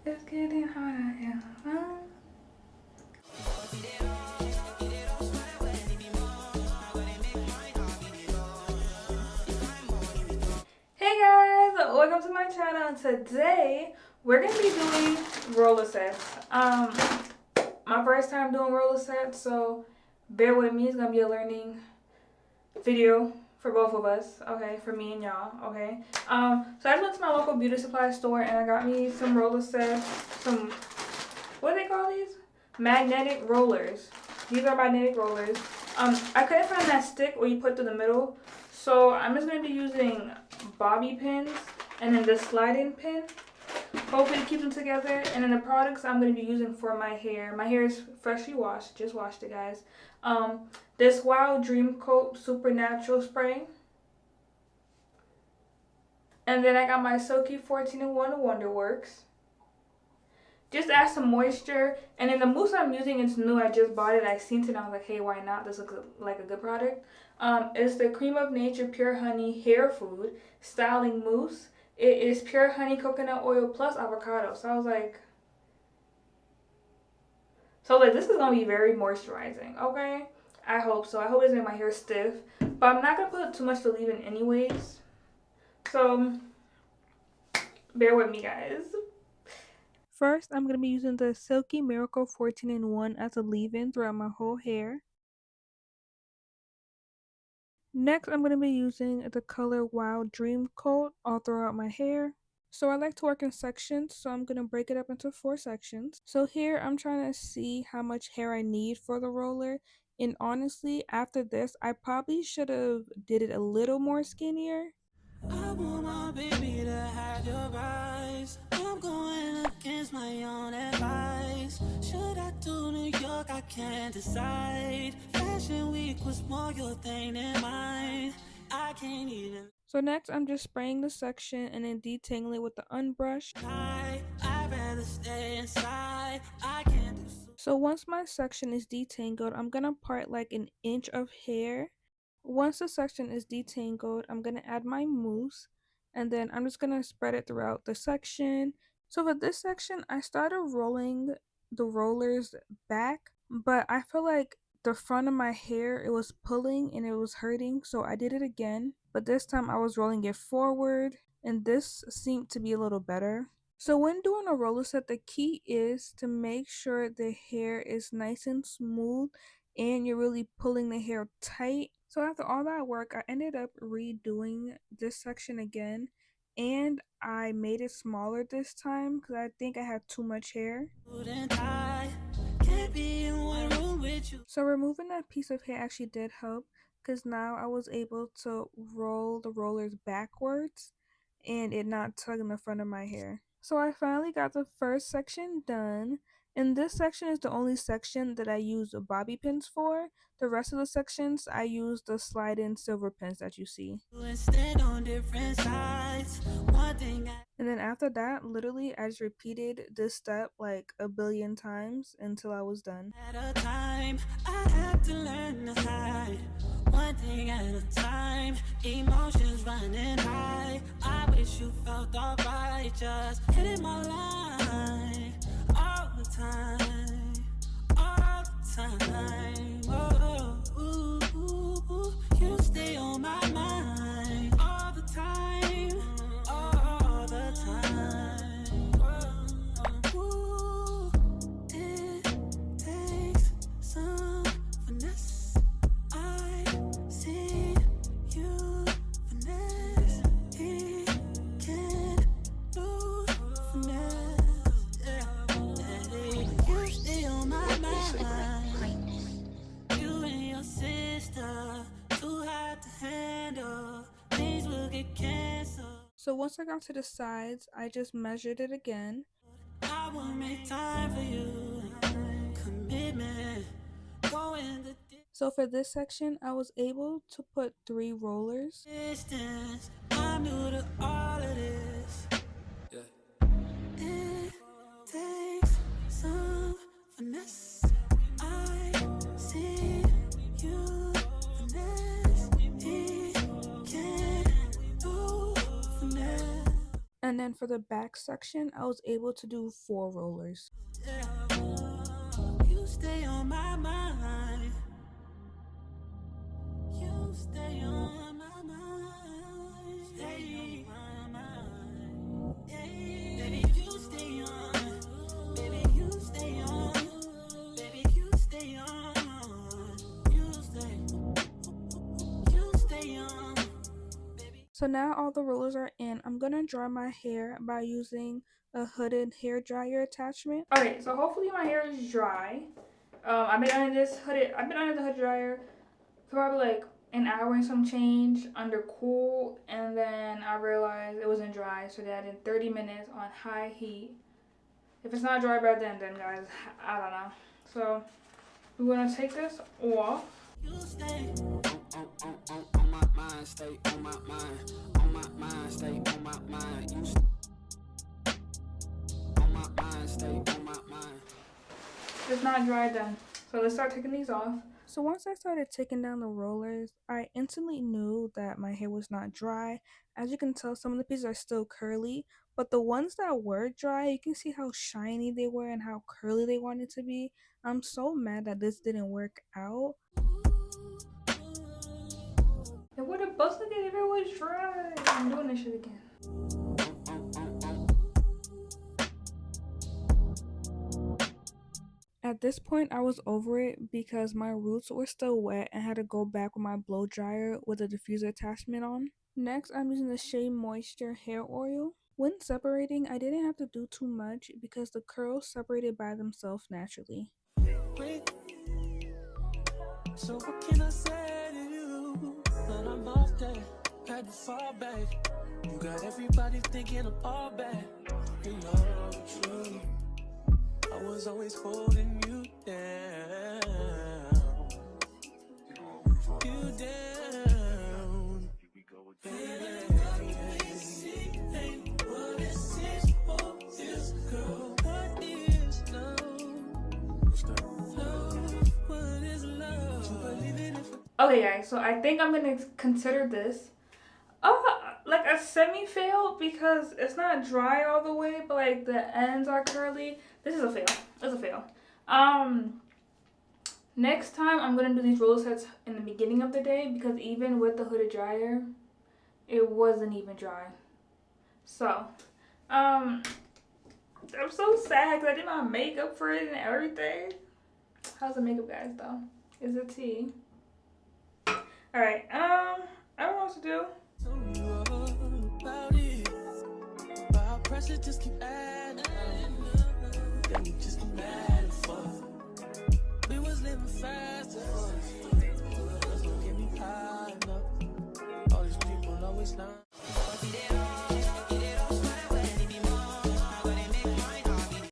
It's getting hotter, yeah. Hey guys, welcome to my channel. And today we're gonna be doing roller sets. My first time doing roller sets, so bear with me. It's gonna be a learning video for both of us, okay, for me and y'all, okay. So I just went to my local beauty supply store and I got me some roller sets, some, what do they call these? Magnetic rollers. These are magnetic rollers. I couldn't find that stick where you put through the middle, so I'm just going to be using bobby pins and then this sliding pin. Hopefully to keep them together. And then the products I'm going to be using for my hair. My hair is freshly washed. Just washed it, guys. This Wild Dream Coat Supernatural Spray. And then I got my Silky 14-in-1 Wonderworks. Just add some moisture. And then the mousse I'm using is new. I just bought it. I seen it and I was like, hey, why not? This looks like a good product. It's the Cream of Nature Pure Honey Hair Food Styling Mousse. It is pure honey coconut oil plus avocado. So I was like, this is going to be very moisturizing, okay? I hope so. I hope it doesn't make my hair stiff. But I'm not going to put too much to leave-in anyways. So, bear with me, guys. First, I'm going to be using the Silky Miracle 14-in-1 as a leave-in throughout my whole hair. Next, I'm going to be using the color Wild Dream Coat all throughout my hair. So I like to work in sections, so I'm going to break it up into 4 sections. So here, I'm trying to see how much hair I need for the roller. And honestly, after this, I probably should have did it a little more skinnier. I want my baby to have your eyes. I'm going against my own advice. Should I do New York? I can't decide. Fashion week was more your thing than mine. I can't even. So next, I'm just spraying the section and then detangling it with the unbrush. I'd rather stay inside. I can't do so once my section is detangled, I'm gonna part like an inch of hair. Once the section is detangled, I'm going to add my mousse and then I'm just going to spread it throughout the section. So for this section, I started rolling the rollers back, but I feel like the front of my hair, it was pulling and it was hurting, so I did it again. But this time I was rolling it forward and this seemed to be a little better. So when doing a roller set, the key is to make sure the hair is nice and smooth and you're really pulling the hair tight. So after all that work, I ended up redoing this section again and I made it smaller this time because I think I had too much hair. So removing that piece of hair actually did help because now I was able to roll the rollers backwards and it not tugging the front of my hair. So I finally got the first section done, and this section is the only section that I use bobby pins for. The rest of the sections I use the slide-in silver pins that you see. And then after that, literally I just repeated this step like a billion times until I was done. At a time, I have to learn to hide. One thing at a time, emotions running high. I wish you felt alright, just hitting my line all the time, all the time. Oh, ooh, ooh, ooh. You stay on my mind all the time, all the time. Ooh, it takes some finesse. So once I got to the sides, I just measured it again. I will make time for you. Commitment. So for this section, I was able to put 3 rollers. Distance. I'm new to all of this. Yeah. It takes some finesse. I see you finesse. It can do finesse. And then for the back section, I was able to do 4 rollers. You stay on my mind. You stay on my mind. Stay on my mind. Baby, you stay on. Baby, you stay on. Baby, you stay on. You stay. You stay on. So now all the rollers are in. I'm gonna dry my hair by using a hooded hair dryer attachment. Okay, so hopefully my hair is dry. I've been under the hood dryer for probably like an hour and some change under cool, and then I realized it wasn't dry, so that in 30 minutes on high heat. If it's not dry by then guys, I don't know. So we're gonna take this off. You stay on my mind, stay on my mind, on my mind, stay on my mind. You stay on my mind, stay on my mind. It's not dry then, so let's start taking these off. So once I started taking down the rollers, I instantly knew that my hair was not dry. As you can tell, some of the pieces are still curly, but the ones that were dry, you can see how shiny they were and how curly they wanted to be. I'm so mad that this didn't work out. It would have busted it if it was dry. I'm doing this shit again. At this point, I was over it because my roots were still wet and had to go back with my blow dryer with a diffuser attachment on. Next, I'm using the Shea Moisture Hair Oil. When separating, I didn't have to do too much because the curls separated by themselves naturally. So what can I say to you? When I'm off that, had to fall back. You got everybody thinking I'm all bad. You know it's true. I was always holding you down. You down. Baby. What is this? What is girl? What is love? What is love? Okay guys, so I think I'm gonna consider this like a semi-fail because it's not dry all the way, but like the ends are curly. This is a fail. It's a fail. Next time I'm gonna do these roller sets in the beginning of the day because even with the hooded dryer, it wasn't even dry. So, I'm so sad because I did my makeup for it and everything. How's the makeup, guys? Though, is it tea? All right. I don't know what to do. About it. About pressure, just keep